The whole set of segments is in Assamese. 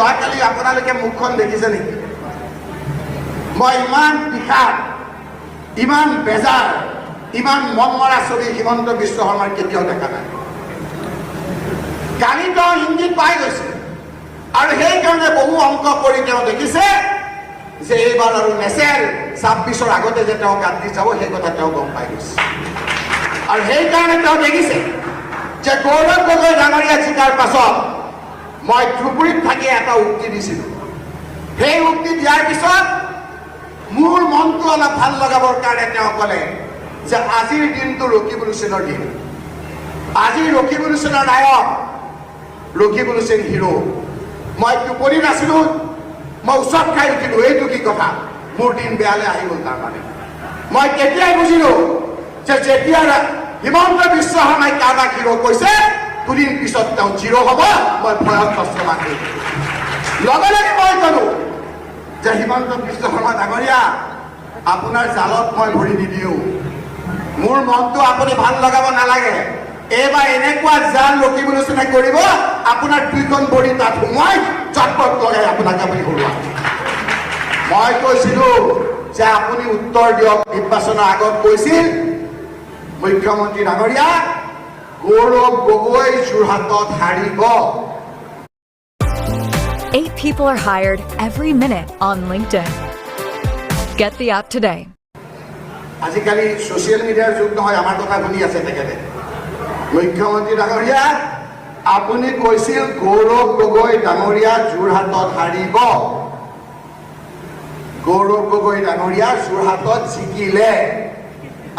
যোৱাকালি আপোনালোকে মুখখন দেখিছে নেকি? মই ইমান বিষাদ, ইমান বেজাৰ, ইমান মন মৰা ছবি হিমন্ত বিশ্ব শৰ্মাৰ কেতিয়াও দেখা নাই। কালি তেওঁ ইংগিত পাই গৈছে আৰু সেইকাৰণে বহু অংক কৰি তেওঁ দেখিছে যে এইবাৰ আৰু নেচেল 26ৰ আগতে যে তেওঁ গাত দি যাব সেই কথা তেওঁ গম পাই গৈছে। আৰু সেইকাৰণে তেওঁ দেখিছে যে গৌৰৱ গগৈ ডাঙৰীয়া জিকাৰ পাছত মই ধুবুৰীত থাকি এটা উক্তি দিছিলোঁ। সেই উক্তি দিয়াৰ পিছত মোৰ মনটো অলপ ভাল লগাবৰ কাৰণে তেওঁ ক'লে যে আজিৰ দিনটো ৰকিবুল হুছেইনৰ দিন। আজি ৰকিবুল হুছেইনৰ নায়ক, ৰকিবুল হুছেইন হিৰো। মই টোপনি নাছিলোঁ, মই উচপ খাই উঠিলোঁ। এইটো কি কথা? মোৰ দিন বেয়ালৈ আহি গ'ল। তাৰমানে মই তেতিয়াই বুজিলোঁ যে যেতিয়া হিমন্ত বিশ্ব শৰ্মাই কাৰোবাক হিৰো কৈছে, দুদিন পিছত তেওঁ জিৰ' হ'ব। মই ভয়ত কষ্টমা কৰিম। লগে লগে মই ক'লোঁ যে হিমন্ত বিশ্ব শৰ্মা ডাঙৰীয়া, আপোনাৰ জালত মই ভৰি নিদিওঁ। মোৰ মনটো আপুনি ভাল লগাব নালাগে। এইবাৰ এনেকুৱা জাল ৰকিবুল হুছেইনে কৰিব, আপোনাৰ দুইখন ভৰি তাত সোমোৱাই চটপট লগাই আপোনাক আপুনি হৰুৱাব। মই কৈছিলোঁ যে আপুনি উত্তৰ দিয়ক। নিৰ্বাচনৰ আগত কৈছিল মুখ্যমন্ত্ৰী ডাঙৰীয়া, গৌৰৱ গগৈ যোৰহাটত হাৰিব। 8 people are hired every minute on LinkedIn. Get the app today. আজিকালি ছ'চিয়েল মিডিয়াৰ যুগ নহয়, আমাৰ কথা শুনি আছে তেখেতে। মুখ্যমন্ত্ৰী ডাঙৰীয়া, আপুনি কৈছিল গৌৰৱ গগৈ ডাঙৰীয়া যোৰহাটত হাৰিব। গৌৰৱ গগৈ ডাঙৰীয়া যোৰহাটত জিকিলে,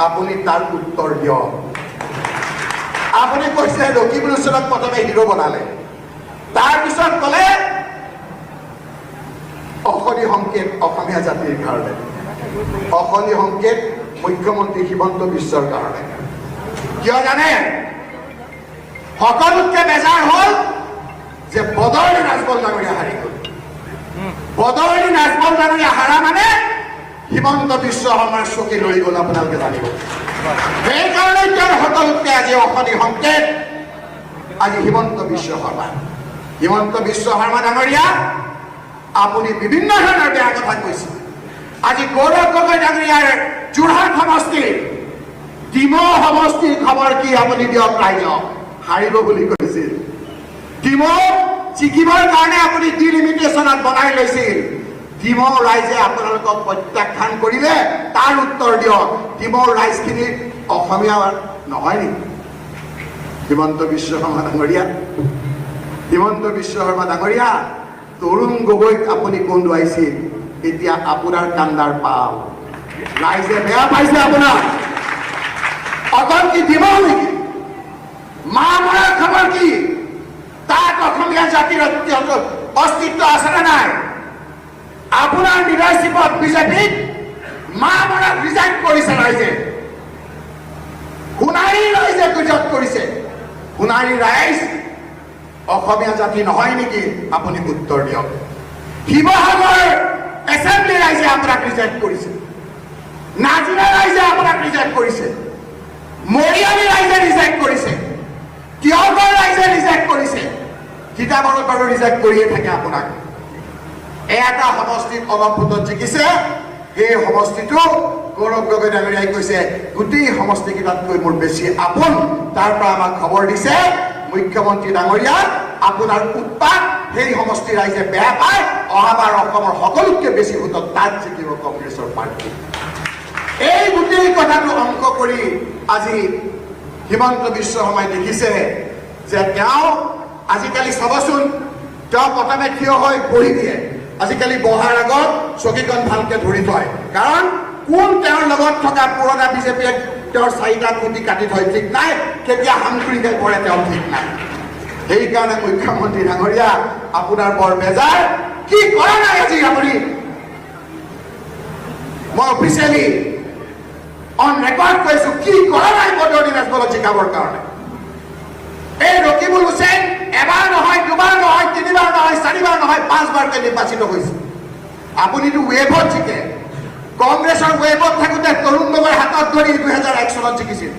আপুনি তাৰ উত্তৰ দিয়ক। আপুনি কৈছে ৰকিবুল হুছেইনক প্ৰথমে হিৰো বনালে, তাৰপিছত ক'লে অশনি সংকেত অসমীয়া জাতিৰ কাৰণে, অশনি সংকেত মুখ্যমন্ত্ৰী হিমন্ত বিশ্বৰ কাৰণে। কিয় জানে? সকলোতকে বেজাৰ হ'ল যে বদৰুদ্দিন আজমল ডাঙৰীয়া হাৰি গ'ল। বদৰুদ্দিন আজমল ডাঙৰীয়া হাৰা মানে হিমন্ত বিশ্ব শৰ্মাৰ চকী লৈ গ'ল, আপোনালোকে জানিব। সেইকাৰণে তেওঁৰ সকলোতকে আজি অশনি সংকেত আজি হিমন্ত বিশ্ব শৰ্মা। হিমন্ত বিশ্ব শৰ্মা ডাঙৰীয়া, আপুনি বিভিন্ন ধৰণৰ বেয়া কথা কৈছে। আজি গৌৰৱ গগৈ ডাঙৰীয়াৰ যোৰহাট সমষ্টিৰ ডিমৌ সমষ্টিৰ খবৰ কি আপুনি দিয়ক ৰাইজক। হাৰিব বুলি কৈছিল। ডিমৌ জিকিবৰ কাৰণে আপুনি ডিলিমিটেশ্যনত বনাই লৈছিল। ডিমৌ ৰাইজে আপোনালোকক প্ৰত্যাখ্যান কৰিলে, তাৰ উত্তৰ দিয়ক। ডিমৌ ৰাইজখিনি অসমীয়া নহয় নেকি? হিমন্ত বিশ্ব শৰ্মা ডাঙৰীয়া, হিমন্ত বিশ্ব শৰ্মা ডাঙৰীয়া, তৰুণ গগৈক আপুনি কন্দুৱাইছিল, এতিয়া আপোনাৰ কান্দাৰ পাল। ৰাইজে বেয়া পাইছে আপোনাক। অকল কি ডিমৌ নেকি? মা মৰাৰ খবৰ কি? তাত অসমীয়া জাতিৰ অস্তিত্ব আছে নে নাই? আপোনাৰ লিডাৰশ্বিপত বিজেপিক মা মৰা ৰিজাইন কৰিছে ৰাইজে। সোণাৰী ৰাইজে গুজৰাট কৰিছে। সোণাৰী ৰাইজ অসমীয়া জাতি নহয় নেকি? আপুনি উত্তৰ দিয়ক। শিৱসাগৰ এছেম্বলি ৰাইজে আপোনাক ৰিজেক্ট কৰিছে। নাজিৰা ৰাইজে আপোনাক ৰিজেক্ট কৰিছে। মৰিয়নি ৰাইজে ৰিজেক্ট কৰিছে। তিয়কৰ ৰাইজে ৰিজেক্ট কৰিছে। তিতাবৰত বাৰু ৰিজেক্ট কৰিয়ে থাকে আপোনাক। এটা সমষ্টিত অলপ ভোটত জিকিছে, সেই সমষ্টিটো গৌৰৱ গগৈ ডাঙৰীয়াই কৈছে গোটেই সমষ্টিকেইটাতকৈ মোৰ বেছি আপোন। তাৰ পৰা আমাক খবৰ দিছে মুখ্যমন্ত্ৰী ডাঙৰীয়া, আপোনাৰ উৎপাত সেই সমষ্টি ৰাইজে বেয়া পায়। অহাবাৰ অসমৰ সকলোতকৈ বেছি ভোটত তাত জিকিব কংগ্ৰেছৰ প্ৰাৰ্থী। এই গোটেই কথাটো অংক কৰি আজি হিমন্ত বিশ্ব শৰ্মাই দেখিছে যে তেওঁ আজিকালি চাবচোন, তেওঁ প্ৰথমে থিয় হৈ বহি দিয়ে। আজিকালি বহাৰ আগত চকীখন ভালকে ধৰি থয়, কাৰণ কোন তেওঁৰ লগত থকা পুৰণা বিজেপিয়ে তেওঁৰ 4টা খুঁটি কাটি থয় ঠিক নাই, কেতিয়া সামগ্ৰীকে পৰে তেওঁ ঠিক নাই। সেইকাৰণে মুখ্যমন্ত্ৰী ডাঙৰীয়া, আপোনাৰ বৰ বেজাৰ। কি কৰা নাই আজি আপুনি? মই অফিচিয়েলি অন ৰেকৰ্ড কৈছো, কি কৰা নাই বদৰুদ্দিন আজমলক জিকাবৰ কাৰণে? এই ৰকিবুল হুছেইন এবাৰ নহয়, দুবাৰ নহয়, 3বাৰ নহয়, 4বাৰ নহয়, 5বাৰকৈ নিৰ্বাচিত হৈছে। আপুনিতো ৱেভত জিকে। কংগ্ৰেছৰ ৱেভত থাকোঁতে তৰুণ গগৈৰ হাতত ধৰি 2001 চনত জিকিছিল।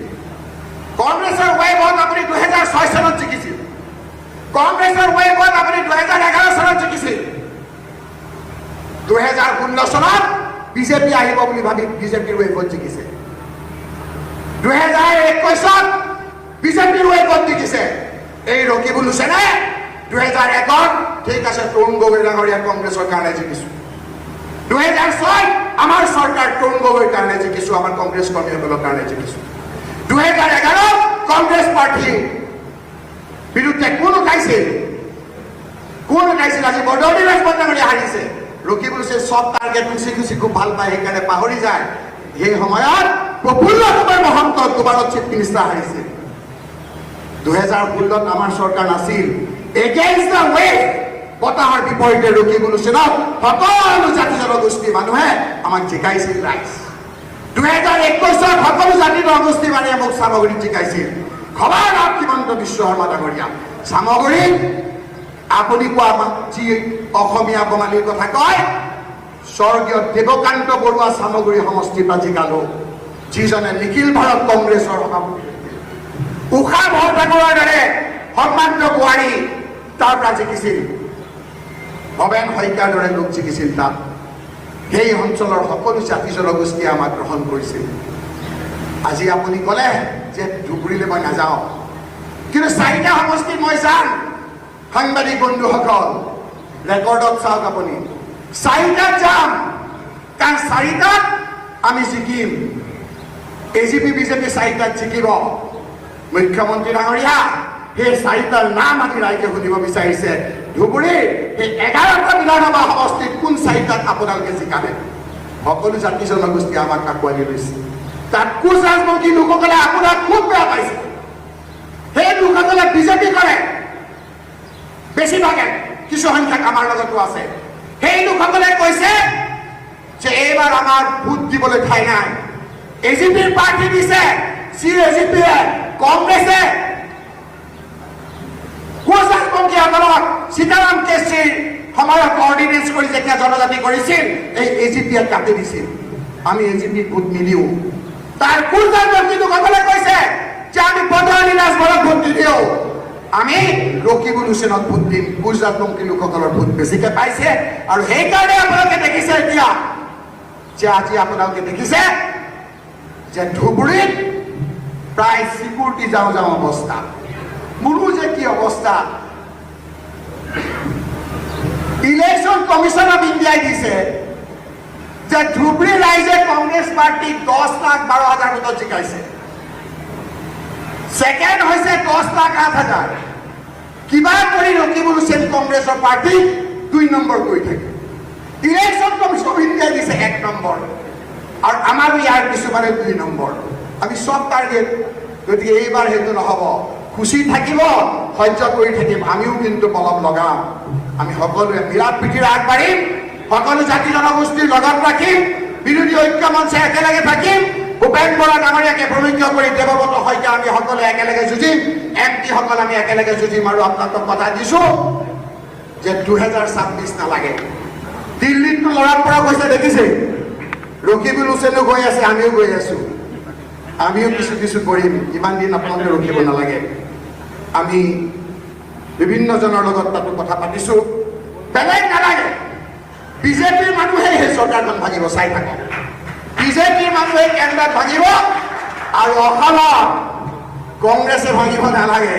কংগ্ৰেছৰ ৱেভত আপুনি 2006 চনত জিকিছিল। কংগ্ৰেছৰ ৱেভত আপুনি 2011 চনত জিকিছিল। চনত বিজেপি আহিব বুলি ভাবি বিজেপিৰ ৱেভত জিকিছে 2021ত বিজেপিৰ ৱেভত জিকিছে এই ৰকিবুল হুছেইনে 2001ত ঠিক আছে তৰুণ গগৈ ডাঙৰীয়া কংগ্ৰেছৰ কাৰণে জিকিছো 2006 আমাৰ চৰকাৰ তৰুণ গগৈৰ কাৰণে জিকিছো আমাৰ কংগ্ৰেছ কৰ্মীসকলৰ কাৰণে জিকিছো 2011 কংগ্ৰেছ পাৰ্টি বিৰুদ্ধে কোন উঠাইছিল আজি বদলি ৰাজবংশী হাৰিছে ৰকিবুল হুছেইন সব টাৰ্গেট খুচি খুব ভাল পায় সেইকাৰণে পাহৰি যায় সেই সময়ত প্ৰফুল্ল কুমাৰ মহন্ত দুবাৰত চিফ মিনিষ্টাৰ হাৰিছিল 2016ত আমাৰ চৰকাৰ নাছিল এগেইনষ্ট দ্য ৱেভ বতাহৰ বিপৰীতে ৰকিবুল হুছেইনক সকলো জাতি জনগোষ্ঠীৰ মানুহে আমাক জিকাইছিল ৰাইজ 2021ত সকলো জাতি জনগোষ্ঠীৰ মানুহে মোক চামগুৰিত জিকাইছিল খবৰ হিমন্ত বিশ্ব শৰ্মা ডাঙৰীয়া চামগুৰিত আপুনি কোৱা যি অসমীয়া বঙালীৰ কথা কয় স্বৰ্গীয় দেৱকান্ত বৰুৱা চামগুৰি সমষ্টিৰ পৰা জিকালো যিজনে নিখিল ভাৰত কংগ্ৰেছৰ সভাপতি উষা ভৰঠাকুৰৰ দৰে সন্মানিত বোৱাৰী তাৰ পৰা জিকিছিল ভৱেন শইকীয়াৰ দৰে লোক জিকিছিল তাত সেই অঞ্চলৰ সকলো জাতি জনগোষ্ঠীয়ে আমাক গ্ৰহণ কৰিছিল আজি আপুনি ক'লে যে ধুবুৰীলৈ মই নাযাওঁ কিন্তু 4টা সমষ্টিত মই যাম সাংবাদিক বন্ধুসকল ৰেকৰ্ডত চাওক আপুনি 4টাত যাম কাৰণ 4টাত আমি জিকিম এজিপি বিজেপি 4টাত জিকিব মুখ্যমন্ত্ৰী ডাঙৰীয়া সেই 4টাৰ নাম আজি ৰাইজে শুনিব বিচাৰিছে ধুবুৰীৰ সেই 11টা বিধানসভা সমষ্টিত কোন 4টাত আপোনালোকে জিকাবে সকলো জাতি জনগোষ্ঠীয়ে আমাক আঁকোৱালি লৈছে তাত কোচ ৰাজবংশী লোকসকলে আপোনাক খুব বেয়া পাইছে সেই লোকসকলে বিজেপি কৰে বেছিভাগে কিছু সংখ্যক আমাৰ লগতো আছে সেই লোকসকলে কৈছে যে এইবাৰ আমাৰ ভোট দিবলৈ ঠাই নাই এজিপিৰ পাৰ্টি দিছে চি এজিপিয়ে কংগ্ৰেছে কোচ ৰাজবংশীসকলক সীতাৰাম কেছৰীৰ সময়ত অৰ্ডিনেন্স কৰি যেতিয়া জনজাতি কৰিছিল এই এজিপিয়ে কাটি দিছিল আমি এজিপিক ভোট নিদিওঁ তাৰ কোচ ৰাজবংশী লোকসকলে কৈছে যে আমি বদলি ৰাজভৰত ভোট নিদিওঁ আমি ৰকিবুল হুছেইনক ভোট দিম কোচ ৰাজবংশী লোকসকলৰ ভোট বেছিকৈ পাইছে আৰু সেইকাৰণে আপোনালোকে দেখিছে এতিয়া যে আজি আপোনালোকে দেখিছে যে ধুবুৰীত প্ৰায় চিকিউৰিটি যাওঁ অৱস্থা মোৰো যে কি অৱস্থা ইলেকশ্যন কমিশ্যন অফ ইণ্ডিয়াই দিছে যে ধুবুৰী ৰাইজে কংগ্ৰেছ পাৰ্টিক 10,12,000 ভোটত জিকাইছে সেকেন্ড হৈছে 10,08,000 কিবা কৰি ৰকিবুল হুছেইন কংগ্ৰেছৰ পাৰ্টি 2 নম্বৰ কৰি থাকে ইলেকশ্যন কমিশ্যন অফ ইণ্ডিয়াই দিছে 1 নম্বৰ আৰু আমাৰো ইয়াৰ কিছুমানে 2 নম্বৰ আমি সব টাৰ্গেট গতিকে এইবাৰ সেইটো নহ'ব খুচি থাকিব সহ্য কৰি থাকিম আমিও কিন্তু বলম লগাম আমি সকলোৱে মিলা প্ৰীতিৰে আগবাঢ়িম সকলো জাতি জনগোষ্ঠীৰ লগত ৰাখিম বিৰোধী ঐক্য মঞ্চে একেলগে থাকিম ভূপেন বৰা ডাঙৰীয়াকে প্ৰমুখ্য কৰি দেৱব্ৰত শইকীয়া আমি সকলোৱে একেলগে যুঁজিম এমপিসকল আমি একেলগে যুঁজিম আৰু আপোনালোকক কথা দিছোঁ যে 2026 নালাগে দিল্লীততো লৰাৰ পৰা কৈছে দেখিছে ৰকিবুল হুছেইনো গৈ আছে আমিও গৈ আছোঁ আমিও কিছু কৰিম ইমান দিন আপোনালোকে ৰখিব নালাগে আমি বিভিন্নজনৰ লগত তাতো কথা পাতিছোঁ বেলেগ নালাগে বিজেপিৰ মানুহে সেই চৰকাৰখন ভাঙিব চাই থাকক বিজেপিৰ মানুহে কেন্দ্ৰত ভাঙিব আৰু অসমত কংগ্ৰেছে ভাঙিব নালাগে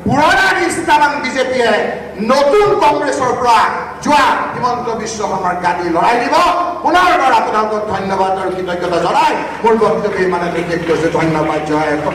পুৰণা নিষ্ঠাবান বিজেপিয়ে নতুন কংগ্ৰেছৰ পৰা যোৱা হিমন্ত বিশ্ব শৰ্মাৰ গাদী লৰাই দিব পুনৰবাৰ আপোনালোকক ধন্যবাদ আৰু কৃতজ্ঞতা জনাই মোৰ বক্তব্য ইমানে বিশেষ কৰিছোঁ ধন্যবাদ জয়